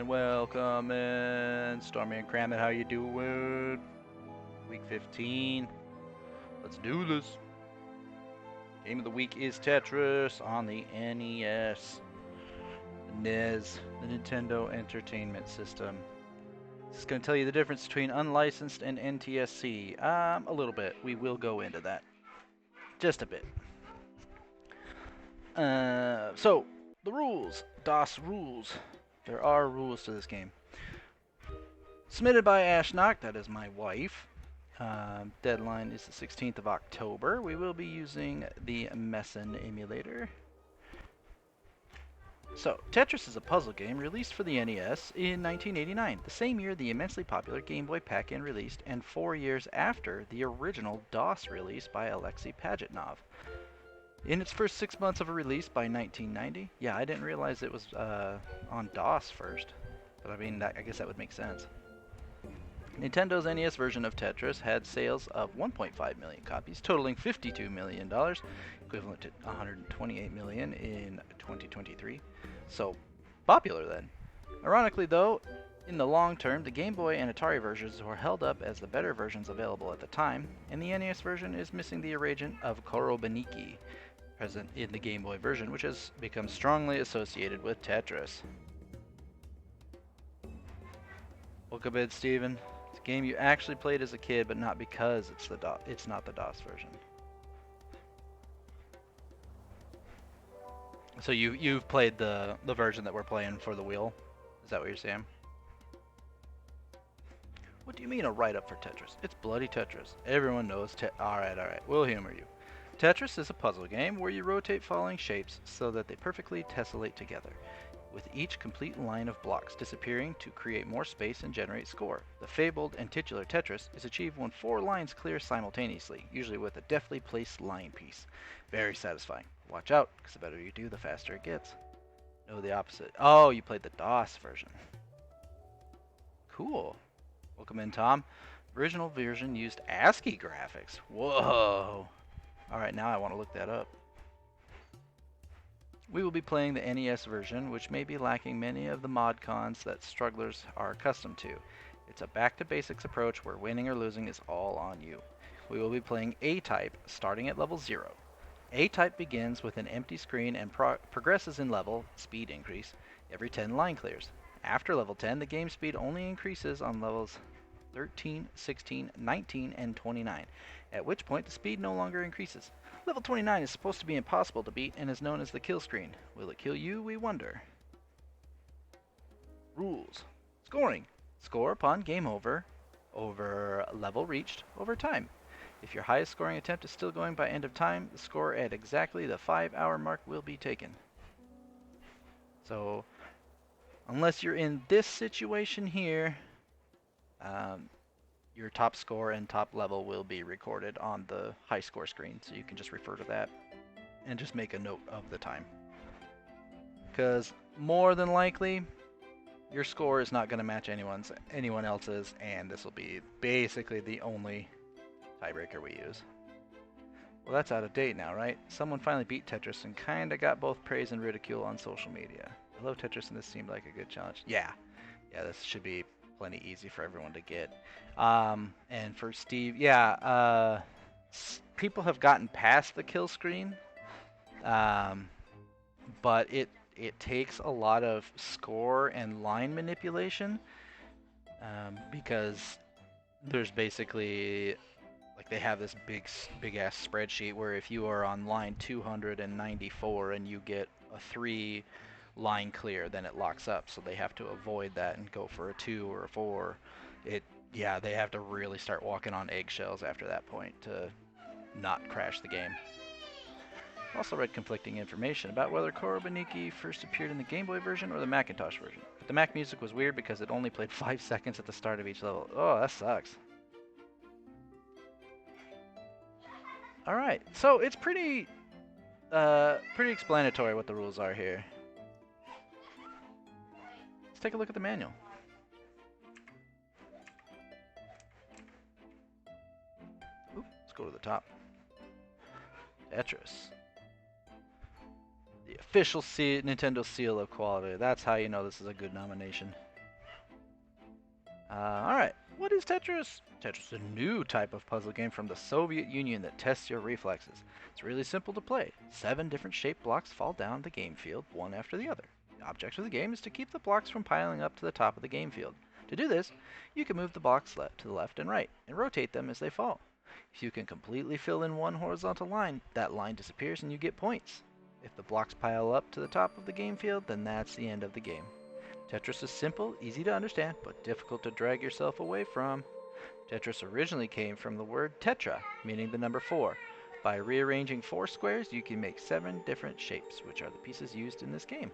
Welcome in. Stormy and Cram It, how you doing? Week 15. Let's do this. Game of the week is Tetris on the NES. NES, the Nintendo Entertainment System. This is going to tell you the difference between unlicensed and NTSC. A little bit. We will go into that. Just a bit. So, the rules. DOS rules. There are rules to this game. Submitted by Ashnock, that is my wife. Deadline is the 16th of October. We will be using the Messen emulator. So, Tetris is a puzzle game released for the NES in 1989, the same year the immensely popular Game Boy pack-in released, and 4 years after the original DOS release by Alexei Pajitnov. In its first 6 months of a release by 1990, yeah, I didn't realize it was on DOS first, but I mean, I guess that would make sense. Nintendo's NES version of Tetris had sales of 1.5 million copies, totaling $52 million, equivalent to $128 million in 2023. So, popular then. Ironically though, in the long term, the Game Boy and Atari versions were held up as the better versions available at the time, and the NES version is missing the arrangement of Korobaniki, present in the Game Boy version, which has become strongly associated with Tetris. Welcome in, Steven. It's a game you actually played as a kid, but not because it's not the DOS version. So you've played the version that we're playing for the wheel? Is that what you're saying? What do you mean a write-up for Tetris? It's bloody Tetris. Everyone knows Alright, we'll humor you. Tetris is a puzzle game where you rotate falling shapes so that they perfectly tessellate together, with each complete line of blocks disappearing to create more space and generate score. The fabled and titular Tetris is achieved when 4 lines clear simultaneously, usually with a deftly placed line piece. Very satisfying. Watch out, because the better you do, the faster it gets. No, the opposite. Oh, you played the DOS version. Cool. Welcome in, Tom. Original version used ASCII graphics. Whoa. Alright, now I want to look that up. We will be playing the NES version, which may be lacking many of the mod cons that strugglers are accustomed to. It's a back-to-basics approach where winning or losing is all on you. We will be playing A-Type, starting at level 0. A-Type begins with an empty screen and progresses in level, speed increase, every 10 line clears. After level 10, the game speed only increases on levels 13, 16, 19, and 29, at which point the speed no longer increases. Level 29 is supposed to be impossible to beat and is known as the kill screen. Will it kill you, we wonder. Rules. Scoring. Score upon game over level reached, over time. If your highest scoring attempt is still going by end of time, the score at exactly the 5-hour mark will be taken. So unless you're in this situation here, um, your top score and top level will be recorded on the high score screen. So you can just refer to that and just make a note of the time. Because more than likely, your score is not going to match anyone else's, and this will be basically the only tiebreaker we use. Well, that's out of date now, right? Someone finally beat Tetris and kinda got both praise and ridicule on social media. I love Tetris and this seemed like a good challenge. Yeah, this should be plenty easy for everyone to get. And for Steve, people have gotten past the kill screen, but it takes a lot of score and line manipulation, because there's basically, like, they have this big ass spreadsheet where if you are on line 294 and you get a 3 line clear, then it locks up. So they have to avoid that and go for a 2 or a 4. They have to really start walking on eggshells after that point to not crash the game. Also read conflicting information about whether Korobaniki first appeared in the Game Boy version or the Macintosh version. But the Mac music was weird because it only played 5 seconds at the start of each level. Oh, that sucks. Alright, so it's pretty explanatory what the rules are here. Let's take a look at the manual. Let's go to the top. Tetris. The official Nintendo seal of quality. That's how you know this is a good nomination. Alright, what is Tetris? Tetris is a new type of puzzle game from the Soviet Union that tests your reflexes. It's really simple to play. 7 different shaped blocks fall down the game field, one after the other. The object of the game is to keep the blocks from piling up to the top of the game field. To do this, you can move the blocks to the left and right, and rotate them as they fall. If you can completely fill in one horizontal line, that line disappears and you get points. If the blocks pile up to the top of the game field, then that's the end of the game. Tetris is simple, easy to understand, but difficult to drag yourself away from. Tetris originally came from the word tetra, meaning the number 4. By rearranging 4 squares, you can make 7 different shapes, which are the pieces used in this game.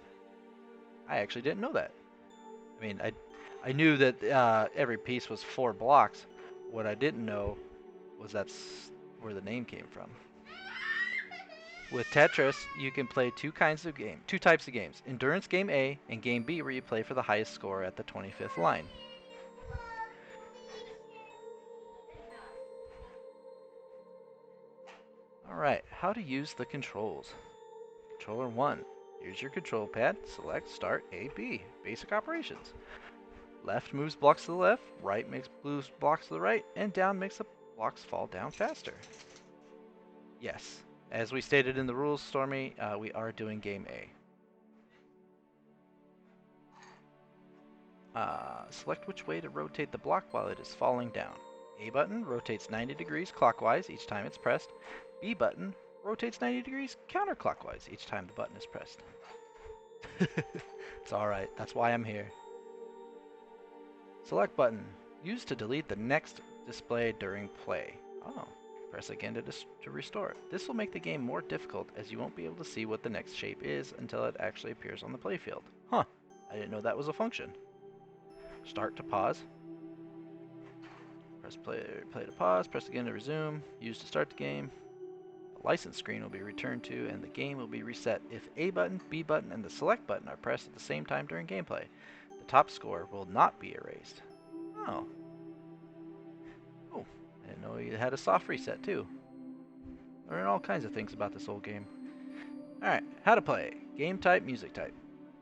I actually didn't know that. I mean, I knew that every piece was 4 blocks. What I didn't know was that's where the name came from. With Tetris, you can play two types of games. Endurance Game A and Game B, where you play for the highest score at the 25th line. Alright, how to use the controls. Controller 1. Here's your control pad. Select Start A, B. Basic operations. Left moves blocks to the left, right moves blocks to the right, and down makes the blocks fall down faster. Yes, as we stated in the rules, Stormy, we are doing Game A. Select which way to rotate the block while it is falling down. A button rotates 90 degrees clockwise each time it's pressed. B button rotates 90 degrees counterclockwise each time the button is pressed. It's alright, that's why I'm here. Select button. Used to delete the next display during play. Oh. Press again to restore it. This will make the game more difficult as you won't be able to see what the next shape is until it actually appears on the playfield. Huh. I didn't know that was a function. Start to pause. Press play to pause. Press again to resume. Use to start the game. The license screen will be returned to and the game will be reset if A button, B button, and the select button are pressed at the same time during gameplay. The top score will not be erased. Oh. I didn't know you had a soft reset too. Learn all kinds of things about this old game. Alright, how to play. Game type, music type.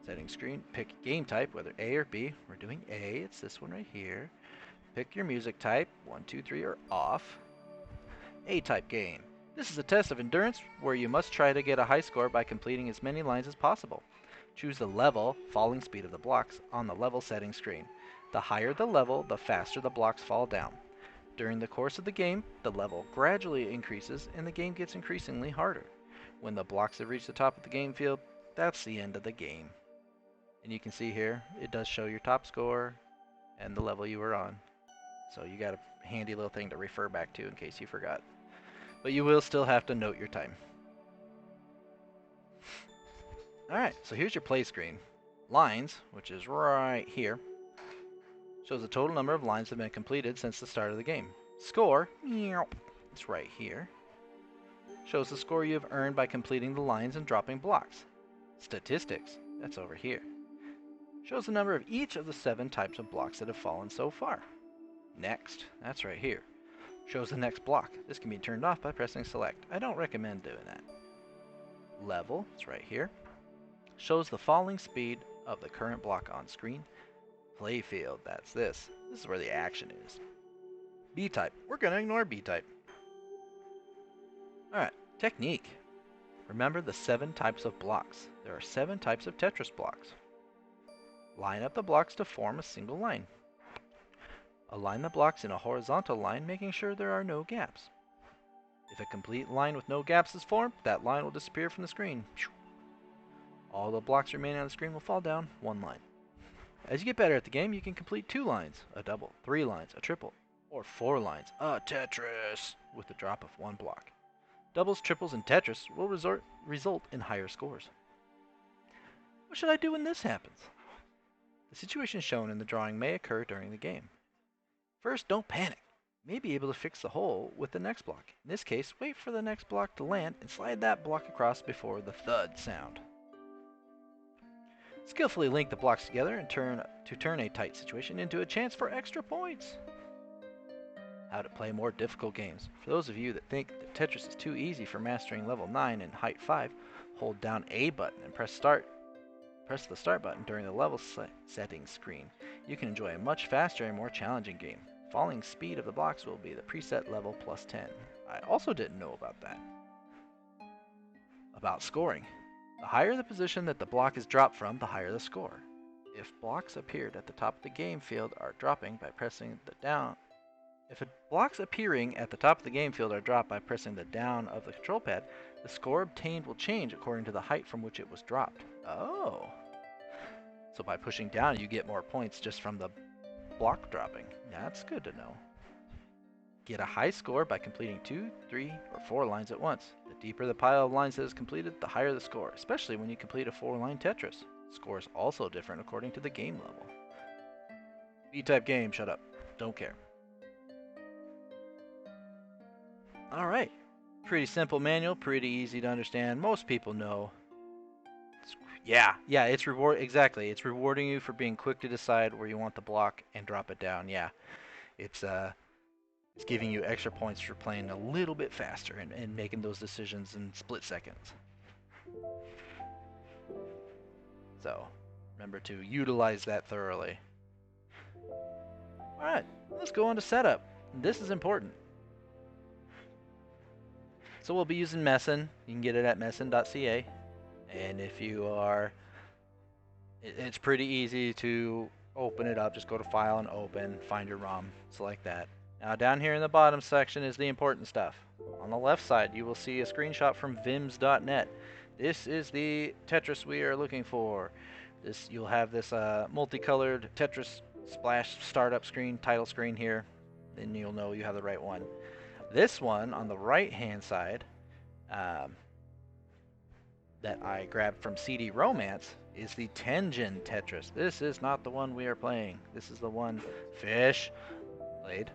Settings screen, pick game type, whether A or B. We're doing A, it's this one right here. Pick your music type, 1, 2, 3 or off. A-type game. This is a test of endurance where you must try to get a high score by completing as many lines as possible. Choose the level, falling speed of the blocks, on the level setting screen. The higher the level, the faster the blocks fall down. During the course of the game, the level gradually increases and the game gets increasingly harder. When the blocks have reached the top of the game field, that's the end of the game. And you can see here, it does show your top score and the level you were on. So you got a handy little thing to refer back to in case you forgot. But you will still have to note your time. Alright, so here's your play screen. Lines, which is right here, shows the total number of lines that have been completed since the start of the game. Score, it's right here, shows the score you have earned by completing the lines and dropping blocks. Statistics, that's over here, shows the number of each of the 7 types of blocks that have fallen so far. Next, that's right here, shows the next block. This can be turned off by pressing select. I don't recommend doing that. Level, it's right here, shows the falling speed of the current block on screen. Playfield, that's this. This is where the action is. B-type, we're going to ignore B-type. Alright, technique. Remember the 7 types of blocks. There are 7 types of Tetris blocks. Line up the blocks to form a single line. Align the blocks in a horizontal line, making sure there are no gaps. If a complete line with no gaps is formed, that line will disappear from the screen. All the blocks remaining on the screen will fall down 1 line. As you get better at the game, you can complete 2 lines, a double, 3 lines, a triple, or 4 lines, a Tetris, with the drop of 1 block. Doubles, triples, and Tetris will result in higher scores. What should I do when this happens? The situation shown in the drawing may occur during the game. First, don't panic. You may be able to fix the hole with the next block. In this case, wait for the next block to land and slide that block across before the thud sound. Skillfully link the blocks together and turn a tight situation into a chance for extra points. How to play more difficult games. For those of you that think that Tetris is too easy for mastering level 9 and height 5, hold down A button and press the start button during the level settings screen. You can enjoy a much faster and more challenging game. Falling speed of the blocks will be the preset level plus 10. I also didn't know about that. About scoring. The higher the position that the block is dropped from, the higher the score. If blocks appeared at the top of the game field are dropping by pressing the down. If blocks appearing at the top of the game field are dropped by pressing the down of the control pad, the score obtained will change according to the height from which it was dropped. Oh. So by pushing down, you get more points just from the block dropping. That's good to know. Get a high score by completing 2, 3, or 4 lines at once. The deeper the pile of lines that is completed, the higher the score, especially when you complete a 4-line Tetris. Score is also different according to the game level. B-type game, shut up. Don't care. Alright. Pretty simple manual, pretty easy to understand. Most people know. Yeah, it's exactly. It's rewarding you for being quick to decide where you want the block and drop it down. Yeah. It's giving you extra points for playing a little bit faster and making those decisions in split seconds. So, remember to utilize that thoroughly. Alright, let's go on to setup. This is important. So we'll be using Messen. You can get it at messen.ca. And if you are, it's pretty easy to open it up. Just go to File and Open, find your ROM, select that. Now down here in the bottom section is the important stuff. On the left side, you will see a screenshot from vims.net. This is the Tetris we are looking for. You'll have this multicolored Tetris splash startup screen, title screen here. Then you'll know you have the right one. This one on the right hand side that I grabbed from CD Romance is the Tenjin Tetris. This is not the one we are playing. This is the one Fish played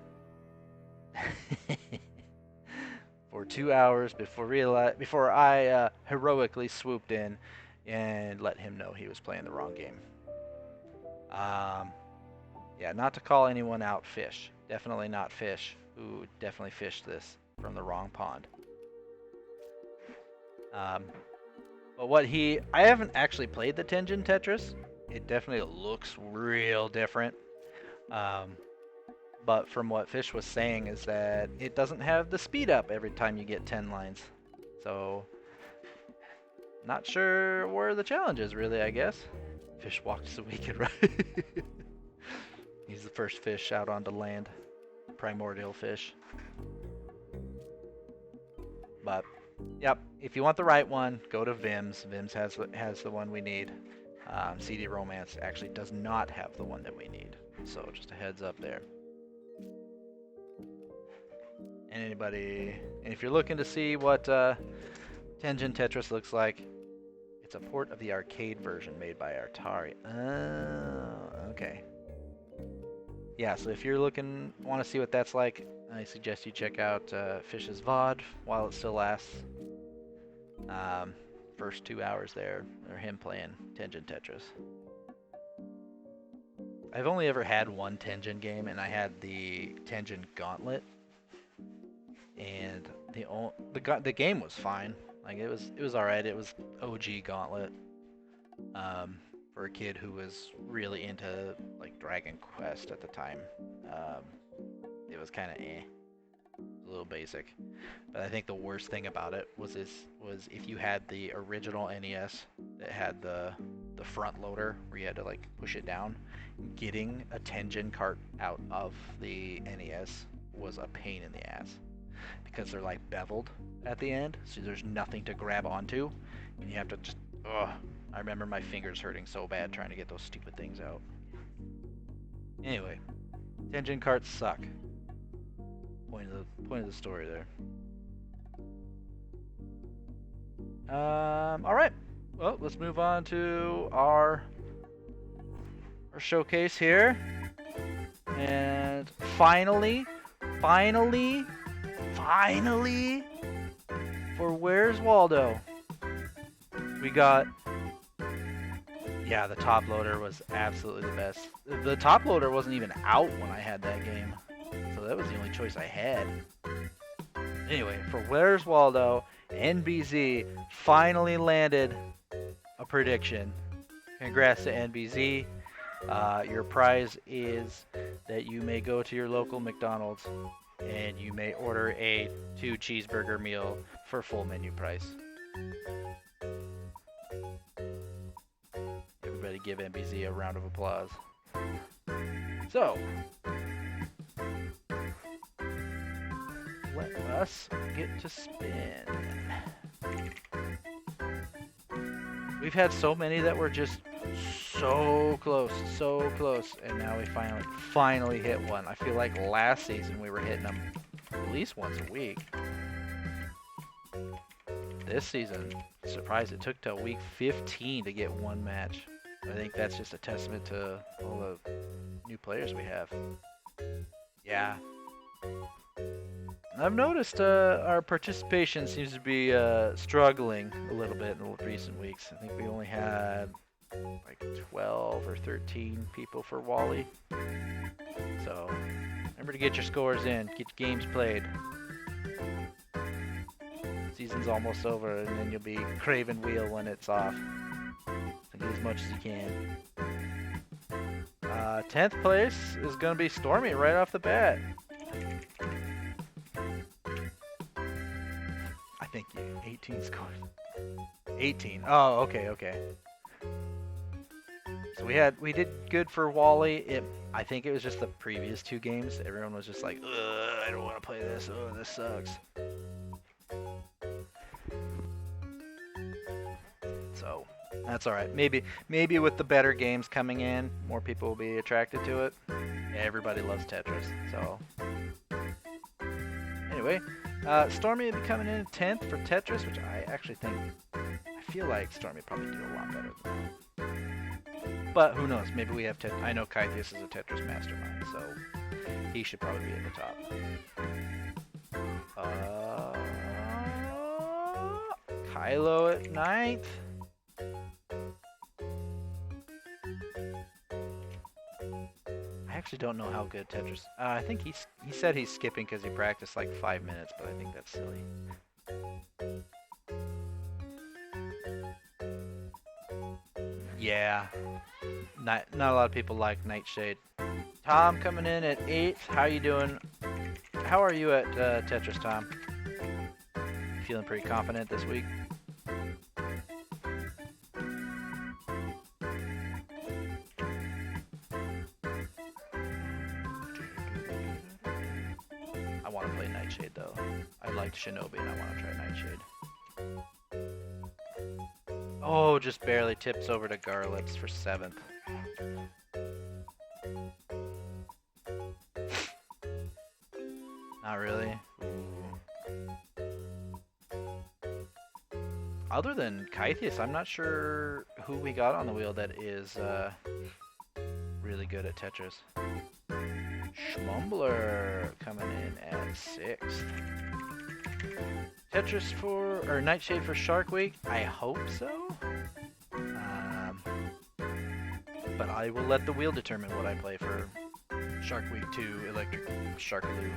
for 2 hours before I heroically swooped in and let him know he was playing the wrong game. Yeah, not to call anyone out, Fish. Definitely not Fish, who definitely fished this from the wrong pond. But I haven't actually played the Tenjin Tetris. It definitely looks real different. But from what Fish was saying is that it doesn't have the speed up every time you get 10 lines. So, not sure where the challenge is really, I guess. Fish walks the weekend, right? He's the first fish out onto land. Primordial fish. But, yep, if you want the right one, go to Vims. Vims has the one we need. CD Romance actually does not have the one that we need. So, just a heads up there. And if you're looking to see what Tenjin Tetris looks like, It's a port of the arcade version made by Atari. Oh, okay. Yeah, so if you're want to see what that's like, I suggest you check out Fish's VOD while it still lasts. Um, First 2 hours there are him playing Tengen Tetris. I've only ever had one Tengen game, and I had the Tengen Gauntlet, and the game was fine. Like it was all right. It was OG Gauntlet for a kid who was really into like Dragon Quest at the time. Um, it was kind of a little basic. But I think the worst thing about it was if you had the original NES that had the front loader where you had to like push it down, getting a Tengen cart out of the NES was a pain in the ass because they're like beveled at the end, so there's nothing to grab onto, and you have to just I remember my fingers hurting so bad trying to get those stupid things out. Anyway, Tengen carts suck. Point of the story there. All right. Well, let's move on to our showcase here. And finally, for Where's Waldo? We got, yeah, the top loader was absolutely the best. The top loader wasn't even out when I had that game, so that was the only choice I had. Anyway, for Where's Waldo, NBZ finally landed a prediction. Congrats to NBZ. Your prize is that you may go to your local McDonald's and you may order a 2 cheeseburger meal for full menu price. Everybody give NBZ a round of applause. So, let us get to spin. We've had so many that were just so close, and now we finally hit one. I feel like last season we were hitting them at least once a week. This season, surprised it took till week 15 to get one match. I think that's just a testament to all the new players we have. Yeah. I've noticed our participation seems to be struggling a little bit in the recent weeks. I think we only had like 12 or 13 people for Wally. So remember to get your scores in, get your games played. Season's almost over, and then you'll be craving wheel when it's off. So get as much as you can. 10th place is going to be Stormy right off the bat. I think you 18 scores. 18. Oh, okay. So we did good for Wally. I think it was just the previous 2 games. Everyone was just like, ugh, I don't want to play this. Oh, this sucks. So that's all right. Maybe with the better games coming in, more people will be attracted to it. Everybody loves Tetris. So anyway, Stormy will be coming in 10th for Tetris, which I actually think, I feel like Stormy probably do a lot better than that. But who knows? Maybe we have I know Kythius is a Tetris mastermind, so he should probably be at the top. Kylo at 9th. I actually don't know how good Tetris. I think he said he's skipping because he practiced like 5 minutes, but I think that's silly. Yeah, not a lot of people like Nightshade. Tom coming in at 8th. How you doing? How are you at Tetris, Tom? Feeling pretty confident this week? I want to play Nightshade though. I liked Shinobi and I want to try Nightshade. Oh, just barely tips over to Garlips for 7th. Not really. Ooh. Other than Kythius, I'm not sure who we got on the wheel that is really good at Tetris. Schmumbler coming in at 6th. Tetris or Nightshade for Shark Week? I hope so. But I will let the wheel determine what I play for Shark Week 2 Electric Sharkaloo.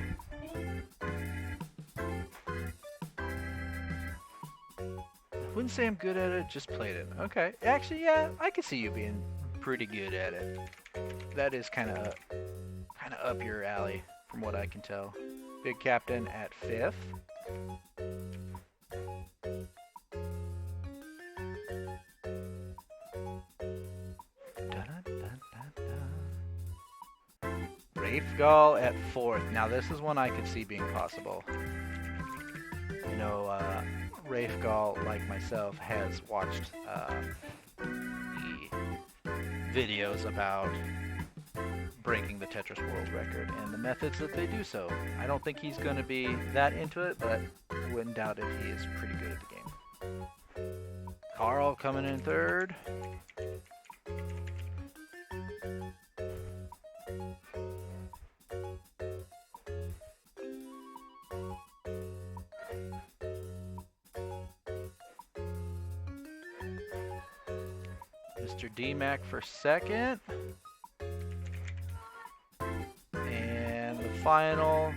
Wouldn't say I'm good at it, just played it. Okay. Actually, yeah, I could see you being pretty good at it. That is kind of up your alley, from what I can tell. Big Captain at 5th. Rafegal at 4th. Now this is one I could see being possible. You know, Rafegal, like myself, has watched the videos about breaking the Tetris world record and the methods that they do so. I don't think he's going to be that into it, but I wouldn't doubt if he is pretty good at the game. Carl coming in 3rd. Mr. D-Mac for 2nd. And the final,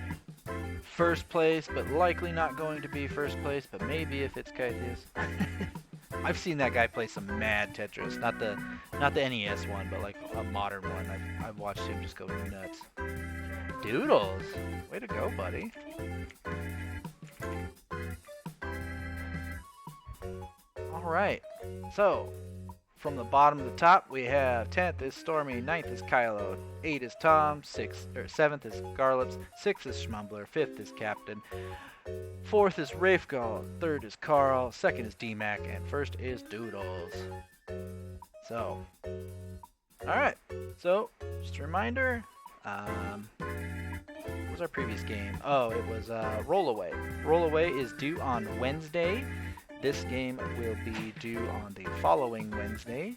1st place, but likely not going to be 1st place, but maybe if it's Kythius. I've seen that guy play some mad Tetris, not the NES one, but like a modern one. I've watched him just go nuts. Doodles, way to go, buddy. All right, so from the bottom to the top, we have 10th is Stormy, 9th is Kylo, 8th is Tom, 7th is Garlips, 6th is Schmumbler, 5th is Captain, 4th is Rafegal, 3rd is Carl, 2nd is D-Mac, and 1st is Doodles. So, alright, so just a reminder, what was our previous game? Oh, it was Rollaway. Rollaway is due on Wednesday. This game will be due on the following Wednesday,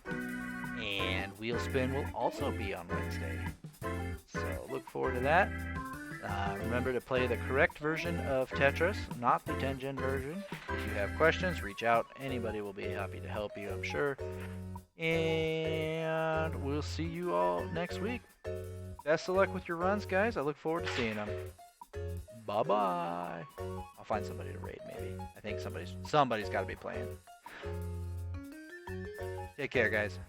and Wheel Spin will also be on Wednesday. So look forward to that. Remember to play the correct version of Tetris, not the 10-gen version. If you have questions, reach out. Anybody will be happy to help you, I'm sure. And we'll see you all next week. Best of luck with your runs, guys. I look forward to seeing them. Bye-bye. I'll find somebody to raid, maybe. I think somebody's got to be playing. Take care, guys.